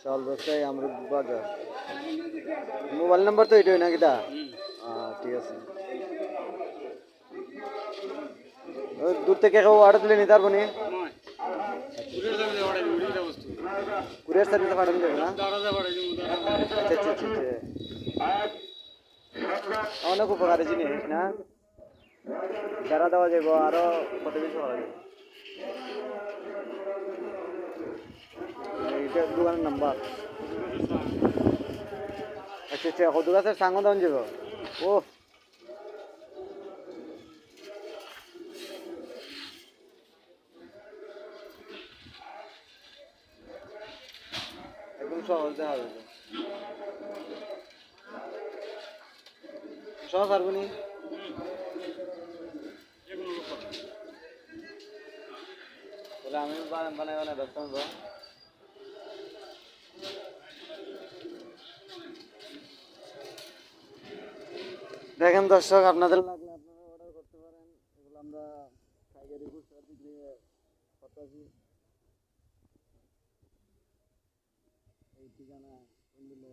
চাউল ব্যবসায়ী আমরুদ বাজার। মোবাইল নাম্বার তো এটাই নাকি দা? ঠিক আছে। দূর থেকে কেউ অর্ডার দিলে নিতে পারবো নি? কুরিয়ার সার্ভিসে পাঠানো যাবে না? আচ্ছা আচ্ছা আচ্ছা অনেক উপকারী জিনিস না, যারা দেওয়া যাবো আরো কত কিছু করা যাবে। এইটা দোকানের নাম্বার। আচ্ছা আচ্ছা কদু গাছের সাঙ্গ দেওয়া যাবো। ও একদম সহজ দেখা যাবে, সহজ পারবো নি? তাহলে আমি বানাই বানাই ব্যস্ত হবো। দেখেন দর্শক, আপনাদের লাগলে আপনারা অর্ডার করতে পারেন। এগুলো আমরা পাইকারি খুচরা বিক্রি করতেছি। এই ঠিকানা কোন দিলে